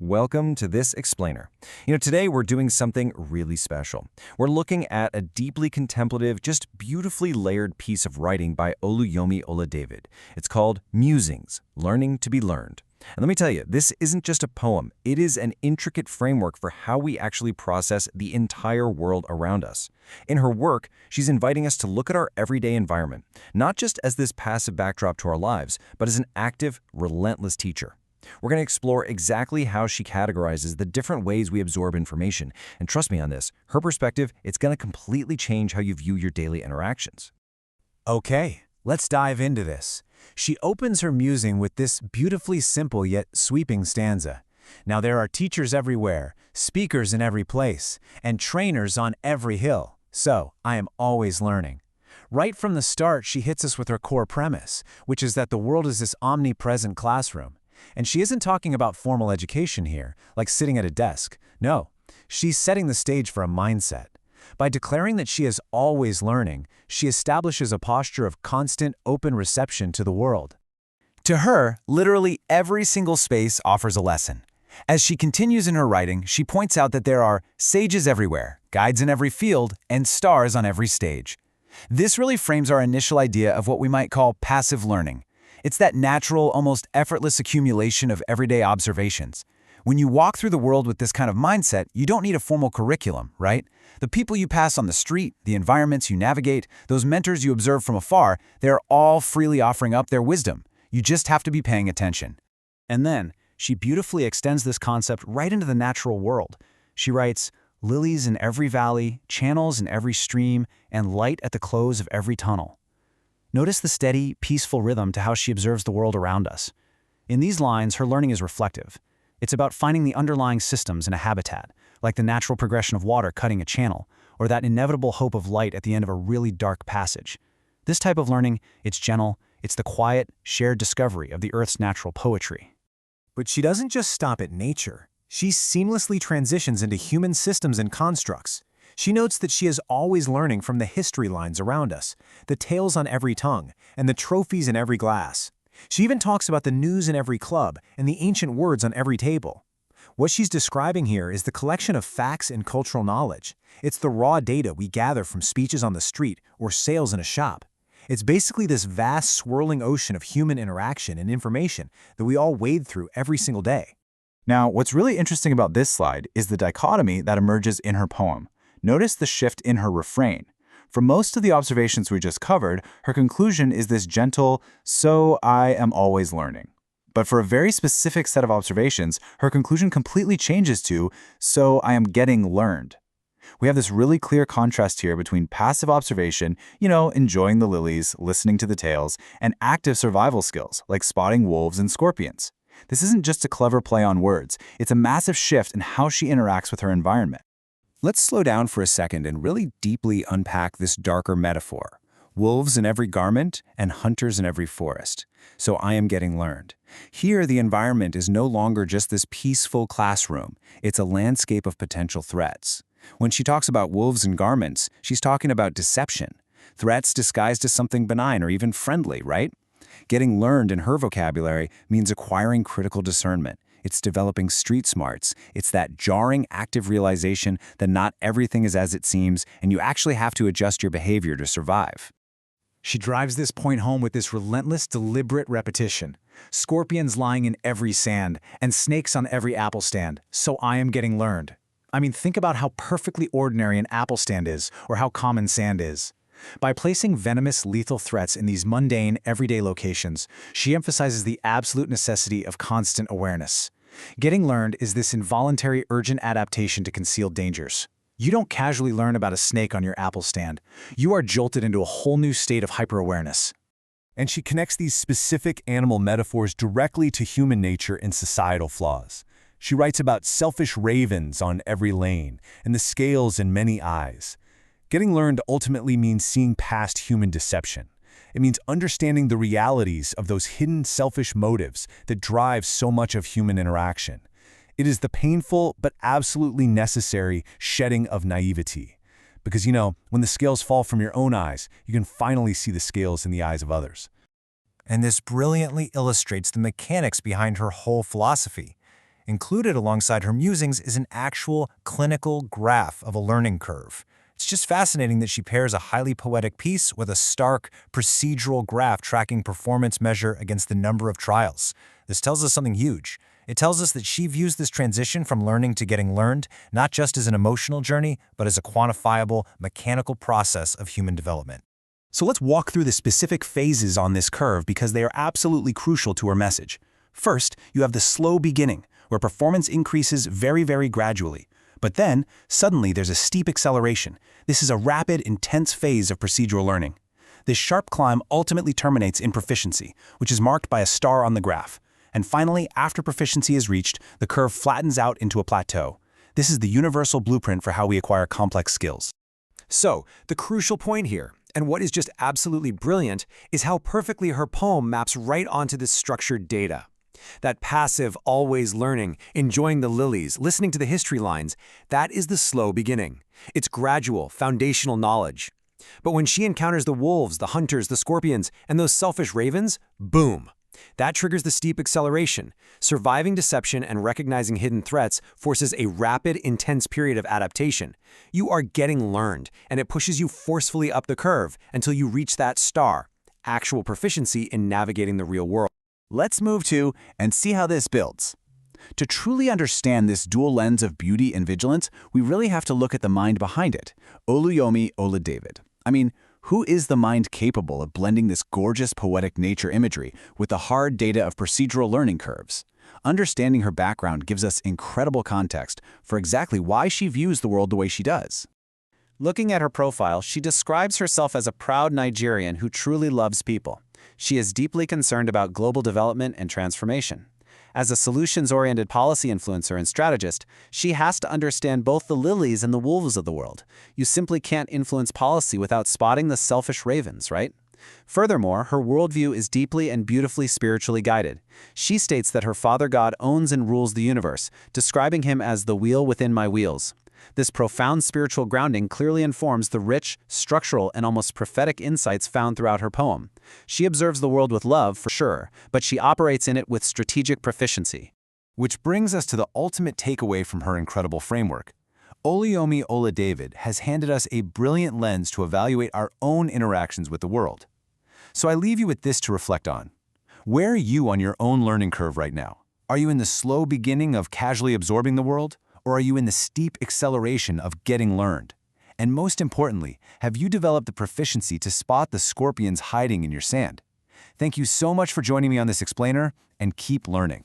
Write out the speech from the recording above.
Welcome to this explainer. Today we're doing something really special. We're looking at a deeply contemplative, just beautifully layered piece of writing by Oluyomi Oladevid. It's called Musings, Learning to be Learned. And let me tell you, this isn't just a poem. It is an intricate framework for how we actually process the entire world around us. In her work, she's inviting us to look at our everyday environment, not just as this passive backdrop to our lives, but as an active, relentless teacher. We're going to explore exactly how she categorizes the different ways we absorb information. And trust me on this, her perspective, it's going to completely change how you view your daily interactions. Okay, let's dive into this. She opens her musing with this beautifully simple yet sweeping stanza. Now there are teachers everywhere, speakers in every place, and trainers on every hill. So I am always learning. Right from the start, she hits us with her core premise, which is that the world is this omnipresent classroom. And she isn't talking about formal education here, like sitting at a desk. No, she's setting the stage for a mindset. By declaring that she is always learning, she establishes a posture of constant, open reception to the world. To her, literally every single space offers a lesson. As she continues in her writing, she points out that there are sages everywhere, guides in every field, and stars on every stage. This really frames our initial idea of what we might call passive learning. It's that natural, almost effortless accumulation of everyday observations. When you walk through the world with this kind of mindset, you don't need a formal curriculum, right? The people you pass on the street, the environments you navigate, those mentors you observe from afar, they're all freely offering up their wisdom. You just have to be paying attention. And then, she beautifully extends this concept right into the natural world. She writes, lilies in every valley, channels in every stream, and light at the close of every tunnel. Notice the steady, peaceful rhythm to how she observes the world around us. In these lines, her learning is reflective. It's about finding the underlying systems in a habitat, like the natural progression of water cutting a channel, or that inevitable hope of light at the end of a really dark passage. This type of learning, it's gentle, it's the quiet, shared discovery of the Earth's natural poetry. But she doesn't just stop at nature. She seamlessly transitions into human systems and constructs. She notes that she is always learning from the history lines around us, the tales on every tongue, and the trophies in every glass. She even talks about the news in every club and the ancient words on every table. What she's describing here is the collection of facts and cultural knowledge. It's the raw data we gather from speeches on the street or sales in a shop. It's basically this vast, swirling ocean of human interaction and information that we all wade through every single day. Now, what's really interesting about this slide is the dichotomy that emerges in her poem. Notice the shift in her refrain. For most of the observations we just covered, her conclusion is this gentle, "So I am always learning." But for a very specific set of observations, her conclusion completely changes to, "So I am getting learned." We have this really clear contrast here between passive observation, enjoying the lilies, listening to the tales, and active survival skills, like spotting wolves and scorpions. This isn't just a clever play on words, it's a massive shift in how she interacts with her environment. Let's slow down for a second and really deeply unpack this darker metaphor. Wolves in every garment and hunters in every forest. So I am getting learned. Here, the environment is no longer just this peaceful classroom. It's a landscape of potential threats. When she talks about wolves in garments, she's talking about deception. Threats disguised as something benign or even friendly, right? Getting learned in her vocabulary means acquiring critical discernment. It's developing street smarts. It's that jarring, active realization that not everything is as it seems, and you actually have to adjust your behavior to survive. She drives this point home with this relentless, deliberate repetition. Scorpions lying in every sand, and snakes on every apple stand. So I am getting learned. I mean, think about how perfectly ordinary an apple stand is, or how common sand is. By placing venomous, lethal threats in these mundane, everyday locations, she emphasizes the absolute necessity of constant awareness. Getting learned is this involuntary, urgent adaptation to concealed dangers. You don't casually learn about a snake on your apple stand. You are jolted into a whole new state of hyper-awareness. And she connects these specific animal metaphors directly to human nature and societal flaws. She writes about selfish ravens on every lane and the scales in many eyes. Getting learned ultimately means seeing past human deception. It means understanding the realities of those hidden selfish motives that drive so much of human interaction. It is the painful but absolutely necessary shedding of naivety. Because, when the scales fall from your own eyes, you can finally see the scales in the eyes of others. And this brilliantly illustrates the mechanics behind her whole philosophy. Included alongside her musings is an actual clinical graph of a learning curve. It's just fascinating that she pairs a highly poetic piece with a stark, procedural graph tracking performance measure against the number of trials. This tells us something huge. It tells us that she views this transition from learning to getting learned not just as an emotional journey, but as a quantifiable, mechanical process of human development. So let's walk through the specific phases on this curve because they are absolutely crucial to her message. First, you have the slow beginning, where performance increases very gradually. But then, suddenly there's a steep acceleration. This is a rapid, intense phase of procedural learning. This sharp climb ultimately terminates in proficiency, which is marked by a star on the graph. And finally, after proficiency is reached, the curve flattens out into a plateau. This is the universal blueprint for how we acquire complex skills. So, the crucial point here, and what is just absolutely brilliant, is how perfectly her poem maps right onto this structured data. That passive, always learning, enjoying the lilies, listening to the history lines, that is the slow beginning. It's gradual, foundational knowledge. But when she encounters the wolves, the hunters, the scorpions, and those selfish ravens, boom! That triggers the steep acceleration. Surviving deception and recognizing hidden threats forces a rapid, intense period of adaptation. You are getting learned, and it pushes you forcefully up the curve until you reach that star, actual proficiency in navigating the real world. Let's move to and see how this builds. To truly understand this dual lens of beauty and vigilance, we really have to look at the mind behind it, Oluyomi Oladevid. I mean, who is the mind capable of blending this gorgeous poetic nature imagery with the hard data of procedural learning curves? Understanding her background gives us incredible context for exactly why she views the world the way she does. Looking at her profile, she describes herself as a proud Nigerian who truly loves people. She is deeply concerned about global development and transformation. As a solutions-oriented policy influencer and strategist, she has to understand both the lilies and the wolves of the world. You simply can't influence policy without spotting the selfish ravens, right? Furthermore, her worldview is deeply and beautifully spiritually guided. She states that her Father God owns and rules the universe, describing him as the wheel within my wheels. This profound spiritual grounding clearly informs the rich, structural, and almost prophetic insights found throughout her poem. She observes the world with love, for sure, but she operates in it with strategic proficiency. Which brings us to the ultimate takeaway from her incredible framework. Oluyomi Oladevid has handed us a brilliant lens to evaluate our own interactions with the world. So I leave you with this to reflect on. Where are you on your own learning curve right now? Are you in the slow beginning of casually absorbing the world? Or are you in the steep acceleration of getting learned? And most importantly, have you developed the proficiency to spot the scorpions hiding in your sand? Thank you so much for joining me on this explainer, and keep learning.